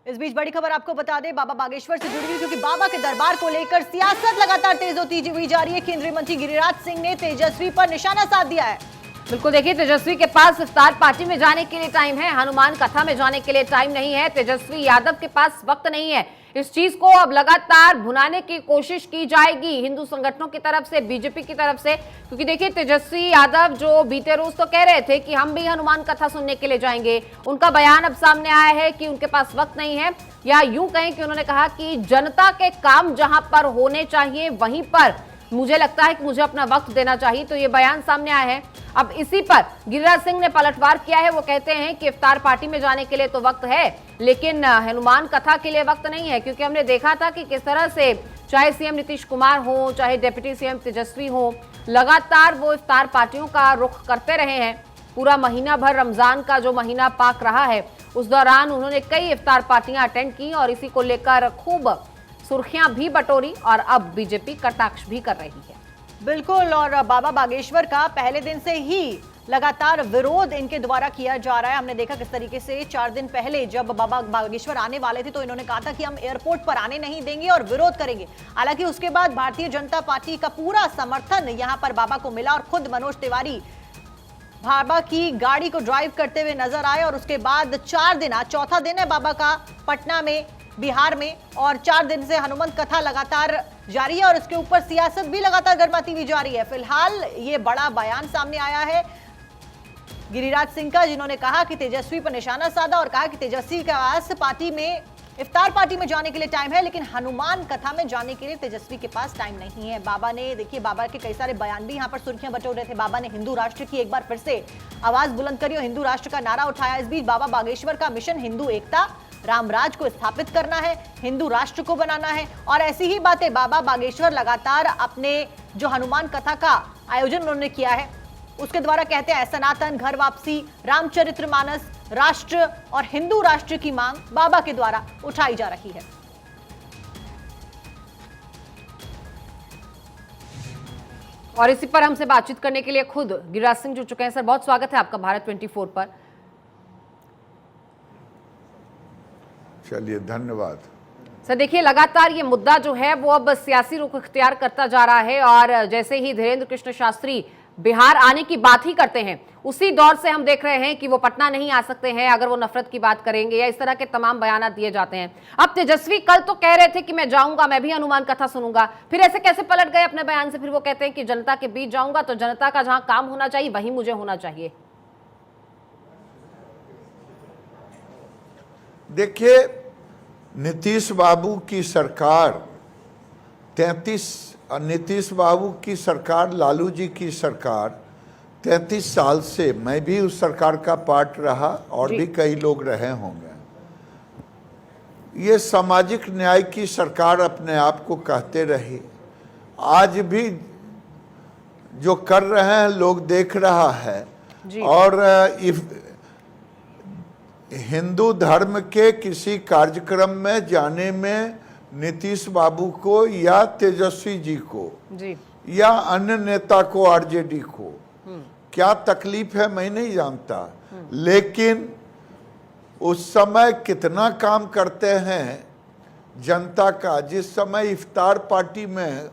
इस बीच बड़ी खबर आपको बता दें, बाबा बागेश्वर से जुड़ी हुई, क्योंकि बाबा के दरबार को लेकर सियासत लगातार तेज होती हुई जा रही है। केंद्रीय मंत्री गिरिराज सिंह ने तेजस्वी पर निशाना साध दिया है। बिल्कुल, देखिए तेजस्वी के पास इफ्तार पार्टी में जाने के लिए टाइम है, हनुमान कथा में जाने के लिए टाइम नहीं है। तेजस्वी यादव के पास वक्त नहीं है। इस चीज को अब लगातार भुनाने की कोशिश की जाएगी हिंदू संगठनों की तरफ से, बीजेपी की तरफ से, क्योंकि देखिए तेजस्वी यादव जो बीते रोज तो कह रहे थे कि हम भी हनुमान कथा सुनने के लिए जाएंगे, उनका बयान अब सामने आया है कि उनके पास वक्त नहीं है, या यूं कहें कि उन्होंने कहा कि जनता के काम जहां पर होने चाहिए वहीं पर मुझे लगता है कि मुझे अपना वक्त देना चाहिए। तो ये बयान सामने आया है। अब इसी पर गिरिराज सिंह ने पलटवार किया है। वो कहते हैं कि इफ्तार पार्टी में जाने के लिए तो वक्त है, लेकिन हनुमान कथा के लिए वक्त नहीं है, क्योंकि हमने देखा था कि किस तरह से चाहे सीएम नीतीश कुमार हो, चाहे डिप्टी सीएम तेजस्वी हो, लगातार वो इफ्तार पार्टियों का रुख करते रहे हैं। पूरा महीना भर रमजान का जो महीना पाक रहा है, उस दौरान उन्होंने कई इफ्तार पार्टियां अटेंड की और इसी को लेकर खूब सुर्खियां भी बटोरी और अब बीजेपी कटाक्ष भी कर रही है। बिल्कुल, और बाबा बागेश्वर का पहले दिन से ही लगातार विरोध इनके द्वारा किया जा रहा है। हमने देखा किस तरीके से 4 दिन पहले जब बाबा बागेश्वर आने वाले थे तो इन्होंने कहा था कि हम एयरपोर्ट पर आने नहीं देंगे और विरोध करेंगे। हालांकि उसके बाद भारतीय जनता पार्टी का पूरा समर्थन यहां पर बाबा को मिला और खुद मनोज तिवारी बाबा की गाड़ी को ड्राइव करते हुए नजर आए। और उसके बाद 4 दिन, आज चौथा दिन है बाबा का पटना में, बिहार में, और 4 दिन से हनुमान कथा लगातार जारी है और इसके ऊपर सियासत भी लगातार गर्माती हुई जा रही है। फिलहाल ये बड़ा बयान सामने आया है गिरिराज सिंह का, जिन्होंने कहा कि तेजस्वी पर निशाना साधा और कहा कि तेजस्वी के पास पार्टी में, इफ्तार पार्टी में जाने के लिए टाइम है, लेकिन हनुमान कथा में जाने के लिए तेजस्वी के पास टाइम नहीं है। बाबा ने, देखिए बाबा के कई सारे बयान भी यहाँ पर सुर्खियां बटोर रहे थे। बाबा ने हिंदू राष्ट्र की एक बार फिर से आवाज बुलंद करी और हिंदू राष्ट्र का नारा उठाया। इस बीच बाबा बागेश्वर का मिशन हिंदू एकता, रामराज को स्थापित करना है, हिंदू राष्ट्र को बनाना है, और ऐसी ही बातें बाबा बागेश्वर लगातार अपने जो हनुमान कथा का आयोजन उन्होंने किया है उसके द्वारा कहते हैं सनातन, घर वापसी, रामचरितमानस, राष्ट्र और हिंदू राष्ट्र की मांग बाबा के द्वारा उठाई जा रही है। और इसी पर हमसे बातचीत करने के लिए खुद गिरिराज सिंह जुड़ चुके हैं। सर, बहुत स्वागत है आपका भारत 24 पर। चलिए, धन्यवाद। सर देखिए, लगातार ये मुद्दा जो है वो अब सियासी रुख इख्तियार करता जा रहा है, और जैसे ही धीरेन्द्र कृष्ण शास्त्री बिहार आने की बात ही करते हैं, उसी दौर से हम देख रहे हैं कि वो पटना नहीं आ सकते हैं अगर वो नफरत की बात करेंगे, या इस तरह के तमाम बयान दिए जाते हैं। अब तेजस्वी कल तो कह रहे थे कि मैं जाऊंगा, मैं भी हनुमान कथा सुनूंगा, फिर ऐसे कैसे पलट गए अपने बयान से? फिर वो कहते हैं कि जनता के बीच जाऊंगा, तो जनता का जहां काम होना चाहिए वहीं मुझे होना चाहिए। देखिए, नीतीश बाबू की सरकार नीतीश बाबू की सरकार, लालू जी की सरकार 33 साल से, मैं भी उस सरकार का पार्ट रहा और भी कई लोग रहे होंगे। ये सामाजिक न्याय की सरकार अपने आप को कहते रहे। आज भी जो कर रहे हैं लोग देख रहा है। और हिंदू धर्म के किसी कार्यक्रम में जाने में नीतीश बाबू को या तेजस्वी जी को या अन्य नेता को, आरजेडी को क्या तकलीफ है मैं नहीं जानता, लेकिन उस समय कितना काम करते हैं जनता का। जिस समय इफ्तार पार्टी में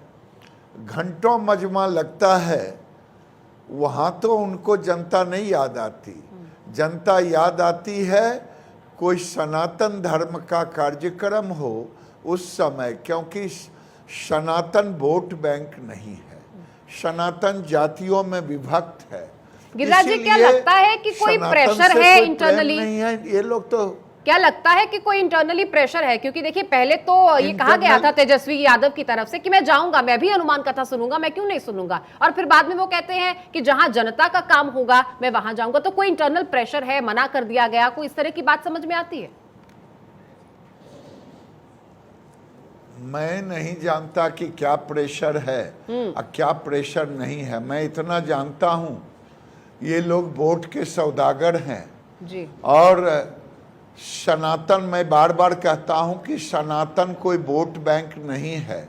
घंटों मजमा लगता है, वहाँ तो उनको जनता नहीं याद आती। जनता याद आती है कोई सनातन धर्म का कार्यक्रम हो उस समय, क्योंकि सनातन वोट बैंक नहीं है, सनातन जातियों में विभक्त है। गिरिराज जी, क्या लगता है कि कोई प्रेशर है इंटरनली? नहीं है ये लोग तो, क्या लगता है कि कोई इंटरनली प्रेशर है? क्योंकि देखिए पहले तो ये कहा गया था तेजस्वी यादव की तरफ से कि मैं जाऊंगा, मैं भी हनुमान कथा सुनूंगा, मैं क्यों नहीं सुनूंगा, और फिर बाद में वो कहते हैं कि जहां जनता का काम होगा मैं वहां जाऊंगा। तो कोई इंटरनल प्रेशर है, मना कर दिया गया, कोई इस तरह की बात समझ में आती है? मैं नहीं जानता कि क्या प्रेशर है और क्या प्रेशर नहीं है। मैं इतना जानता हूं, ये लोग वोट के सौदागर हैं जी। और सनातन, मैं बार बार कहता हूं कि सनातन कोई वोट बैंक नहीं है।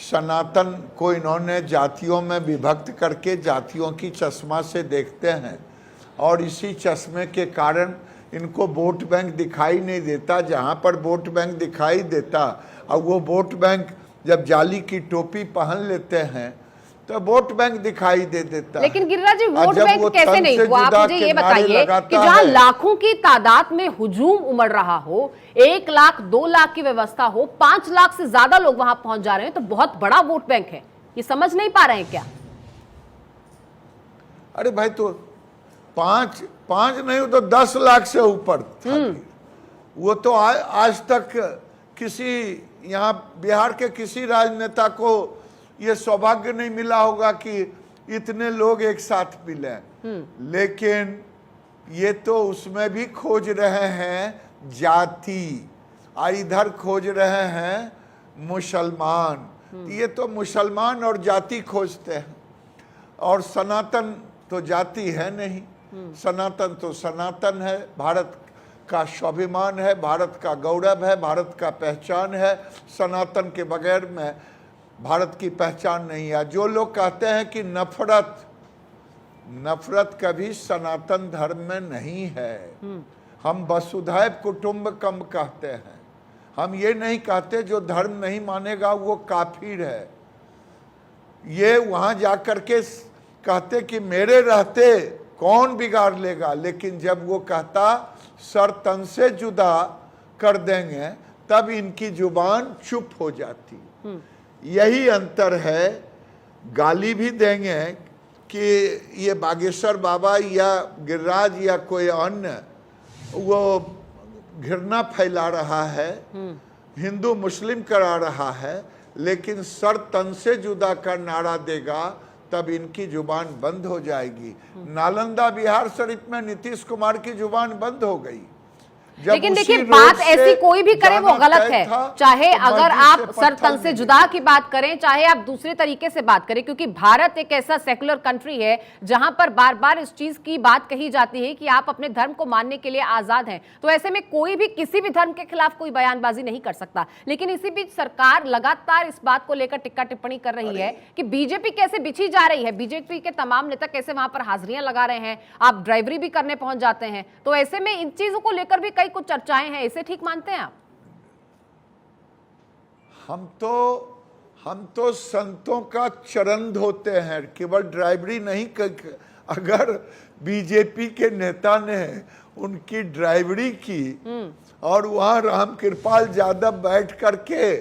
सनातन को इन्होंने जातियों में विभक्त करके जातियों की चश्मा से देखते हैं, और इसी चश्मे के कारण इनको वोट बैंक दिखाई नहीं देता। जहां पर वोट बैंक दिखाई देता, और वो वोट बैंक जब जाली की टोपी पहन लेते हैं तो वोट बैंक दिखाई दे देता। लेकिन गिरिराज जी, और वोट जब बैंक वो कैसे तन नहीं से हुआ? आप जुदा मुझे ये के नारे बताइए लगाता कि जहां है। लाखों की तादाद में हुजूम उमड़ रहा हो, 1 लाख 2 लाख की व्यवस्था हो, 5 लाख से ज्यादा लोग वहां पहुंच जा रहे हैं, तो बहुत बड़ा वोट बैंक है। ये समझ नहीं पा रहे हैं क्या? अरे भाई, तो पांच नहीं हो तो 10 लाख से ऊपर था। वो तो आज तक किसी यहाँ बिहार के किसी राजनेता को ये सौभाग्य नहीं मिला होगा कि इतने लोग एक साथ मिले। लेकिन ये तो उसमें भी खोज रहे हैं जाति, और इधर खोज रहे हैं मुसलमान। ये तो मुसलमान और जाति खोजते हैं, और सनातन तो जाति है नहीं। सनातन तो सनातन है, भारत का स्वाभिमान है, भारत का गौरव है, भारत का पहचान है। सनातन के बगैर में भारत की पहचान नहीं है। जो लोग कहते हैं कि नफरत कभी सनातन धर्म में नहीं है। हम वसुधैव कुटुंबकम कहते हैं। हम ये नहीं कहते जो धर्म नहीं मानेगा वो काफिर है। ये वहां जाकर के कहते कि मेरे रहते कौन बिगाड़ लेगा, लेकिन जब वो कहता सर तन से जुदा कर देंगे, तब इनकी जुबान चुप हो जाती। यही अंतर है। गाली भी देंगे कि ये बागेश्वर बाबा या गिरिराज या कोई अन्य वो घृणा फैला रहा है, हिंदू मुस्लिम करा रहा है, लेकिन सर तन से जुदा का नारा देगा तब इनकी जुबान बंद हो जाएगी। नालंदा बिहार शरीफ में नीतीश कुमार की जुबान बंद हो गई। लेकिन देखिए, बात ऐसी कोई भी करे वो गलत है। चाहे अगर आप सर तन से जुदा की बात करें, चाहे आप दूसरे तरीके से बात करें, क्योंकि भारत एक ऐसा सेकुलर कंट्री है जहां पर बार बार इस चीज की बात कही जाती है कि आप अपने धर्म को मानने के लिए आजाद हैं। तो ऐसे में कोई भी किसी भी धर्म के खिलाफ कोई बयानबाजी नहीं कर सकता। लेकिन इसी बीच सरकार लगातार इस बात को लेकर टिक्का टिप्पणी कर रही है कि बीजेपी कैसे बिछी जा रही है, बीजेपी के तमाम नेता कैसे वहां पर हाजिरियां लगा रहे हैं, आप ड्राइवरी भी करने पहुंच जाते हैं। तो ऐसे में इन चीजों को लेकर भी कुछ चर्चाएं हैं। इसे ठीक मानते हैं आप? हम तो संतों का चरण धोते हैं, केवल ड्राइवरी नहीं अगर बीजेपी के नेता ने उनकी ड्राइवरी की और वहां रामकृपाल यादव बैठ करके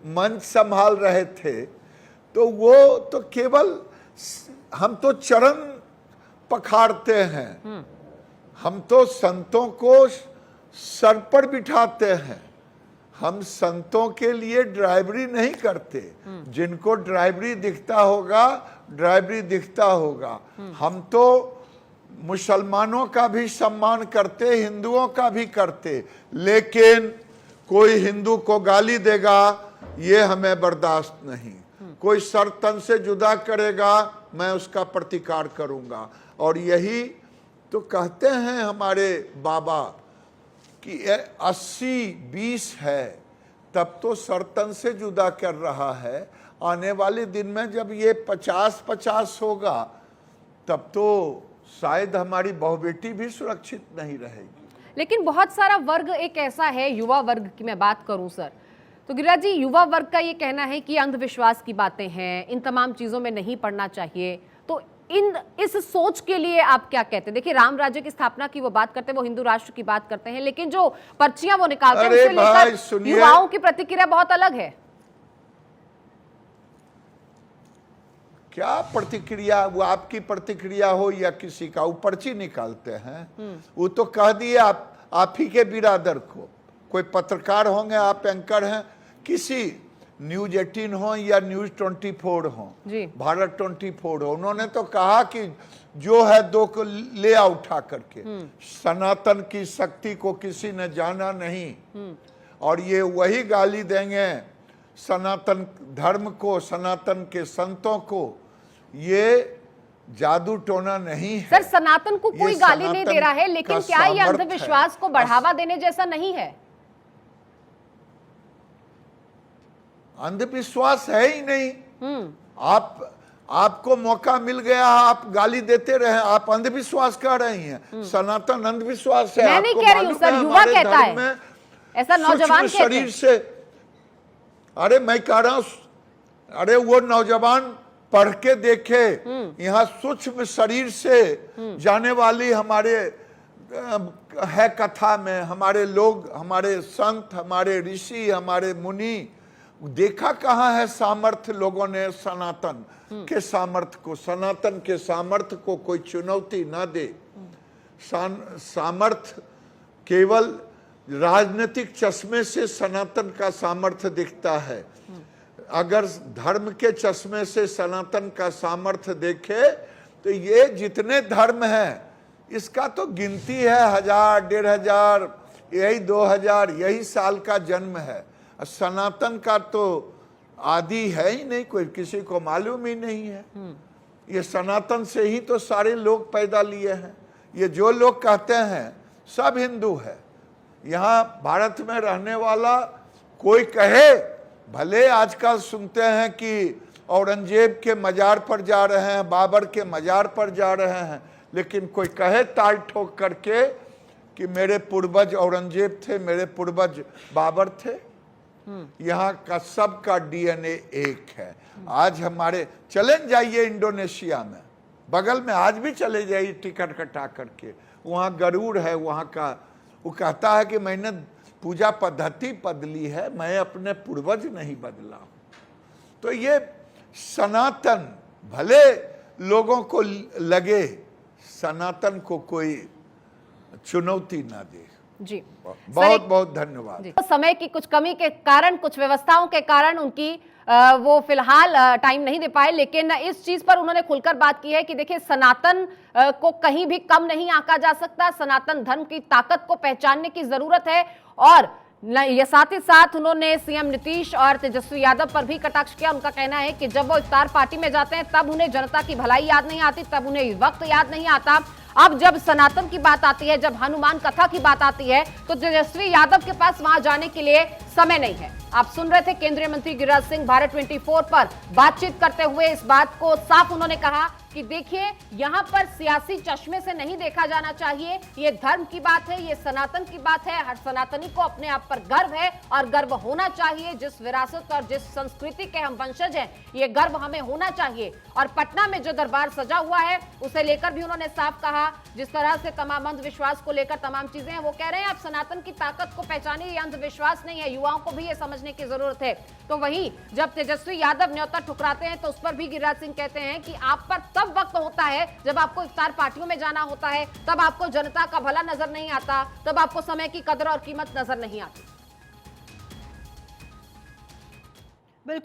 मंच संभाल रहे थे, तो वो तो केवल हम तो चरण पखाड़ते हैं। हम तो संतों को सर पर बिठाते हैं। हम संतों के लिए ड्राइवरी नहीं करते। जिनको ड्राइवरी दिखता होगा, ड्राइवरी दिखता होगा। हम तो मुसलमानों का भी सम्मान करते, हिंदुओं का भी करते, लेकिन कोई हिंदू को गाली देगा ये हमें बर्दाश्त नहीं। कोई सर तन से जुदा करेगा, मैं उसका प्रतिकार करूंगा। और यही तो कहते हैं हमारे बाबा कि 80-20 है, तब तो सरतन से जुदा कर रहा है। आने वाले दिन में जब ये 50-50 होगा, तब तो शायद हमारी बहु बेटी भी सुरक्षित नहीं रहेगी। लेकिन बहुत सारा वर्ग एक ऐसा है, युवा वर्ग की मैं बात करूं सर, तो गिरिराज जी, युवा वर्ग का ये कहना है कि अंधविश्वास की बातें हैं, इन तमाम चीजों में नहीं पड़ना चाहिए। तो इस सोच के लिए आप क्या कहते हैं? देखिए, राम राज्य की स्थापना की वो बात करते हैं, वो हिंदू राष्ट्र की बात करते हैं, लेकिन जो पर्चियां वो निकालते हैं उससे लेकर युवाओं की प्रतिक्रिया बहुत अलग है। क्या प्रतिक्रिया? वो आपकी प्रतिक्रिया हो या किसी का, वो पर्ची निकालते हैं। वो तो कह दिए आप ही के बिरादर को, कोई पत्रकार होंगे, आप एंकर हैं, किसी न्यूज 18 हो या न्यूज 24 हो, भारत 24 हो, उन्होंने तो कहा कि जो है दो को ले आ उठा करके। सनातन की शक्ति को किसी ने जाना नहीं। और ये वही गाली देंगे सनातन धर्म को, सनातन के संतों को। ये जादू टोना नहीं है सर। सनातन को कोई गाली नहीं दे रहा है, लेकिन क्या ये अंधविश्वास को बढ़ावा देने जैसा नहीं है? अंधविश्वास है ही नहीं। आपको मौका मिल गया, आप गाली देते रहे, आप अंधविश्वास कह रही हैं। सनातन अंधविश्वास है। मैं नहीं आपको कह रही हूं मालूम सर, है युवा हमारे कहता धर्म है, में ऐसा नौजवान सूक्ष्म शरीर से, अरे मैं कह रहा हूं, अरे वो नौजवान पढ़ के देखे, यहाँ सूक्ष्म शरीर से जाने वाली हमारे है कथा में, हमारे लोग, हमारे संत, हमारे ऋषि, हमारे मुनि, देखा कहाँ है सामर्थ्य लोगों ने सनातन के सामर्थ्य को, सनातन के सामर्थ्य को कोई चुनौती ना दे। सामर्थ्य केवल राजनीतिक चश्मे से सनातन का सामर्थ्य दिखता है। अगर धर्म के चश्मे से सनातन का सामर्थ्य देखे तो ये जितने धर्म हैं इसका तो गिनती है, 1000, 1500, यही 2000, यही साल का जन्म है। सनातन का तो आदि है ही नहीं, कोई किसी को मालूम ही नहीं है। ये सनातन से ही तो सारे लोग पैदा लिए हैं। ये जो लोग कहते हैं सब हिंदू है। यहाँ भारत में रहने वाला कोई कहे, भले आजकल सुनते हैं कि औरंगजेब के मजार पर जा रहे हैं, बाबर के मजार पर जा रहे हैं, लेकिन कोई कहे ताल ठोक करके कि मेरे पूर्वज औरंगजेब थे, मेरे पूर्वज बाबर थे। यहाँ का सबका डीएनए एक है। आज हमारे चले जाइए इंडोनेशिया में, बगल में आज भी चले जाइए टिकट कटा करके, वहाँ गरुड़ है वहाँ का, वो कहता है कि मैंने पूजा पद्धति बदली है, मैं अपने पूर्वज नहीं बदला। तो ये सनातन, भले लोगों को लगे सनातन को कोई चुनौती ना दे। जी बहुत बहुत धन्यवाद। तो समय की कुछ कमी के कारण, कुछ व्यवस्थाओं के कारण उनकी वो फिलहाल टाइम नहीं दे पाए, लेकिन इस चीज पर उन्होंने खुलकर बात की है कि देखिए सनातन को कहीं भी कम नहीं आंका जा सकता। सनातन धर्म की ताकत को पहचानने की जरूरत है। और ये साथ ही साथ उन्होंने सीएम नीतीश और तेजस्वी यादव पर भी कटाक्ष किया। उनका कहना है कि जब वो इफ्तार पार्टी में जाते हैं तब उन्हें जनता की भलाई याद नहीं आती, तब उन्हें वक्त याद नहीं आता। अब जब सनातन की बात आती है, जब हनुमान कथा की बात आती है, तो तेजस्वी यादव के पास वहां जाने के लिए समय नहीं है। आप सुन रहे थे केंद्रीय मंत्री गिरिराज सिंह भारत 24 पर बातचीत करते हुए इस बात को साफ उन्होंने कहा कि देखिए यहां पर सियासी चश्मे से नहीं देखा जाना चाहिए। ये धर्म की बात है, ये सनातन की बात है। हर सनातनी को अपने आप पर गर्व है और गर्व होना चाहिए। जिस विरासत और जिस संस्कृति के हम वंशज हैं, ये गर्व हमें होना चाहिए। और पटना में जो दरबार सजा हुआ है उसे लेकर भी उन्होंने साफ कहा, जिस तरह से तमाम अंधविश्वास को लेकर तमाम चीजें हैं, वो कह रहे हैं आप सनातन की ताकत को पहचानिए, ये अंधविश्वास नहीं है। युवाओं को भी ये समझने की जरूरत है। तो वहीं जब तेजस्वी यादव न्योता ठुकराते हैं तो उस पर भी गिरिराज सिंह कहते हैं कि आप पर तब वक्त होता है जब आपको इफ्तार पार्टियों में जाना होता है, तब आपको जनता का भला नजर नहीं आता, तब आपको समय की कदर और कीमत नजर नहीं आती।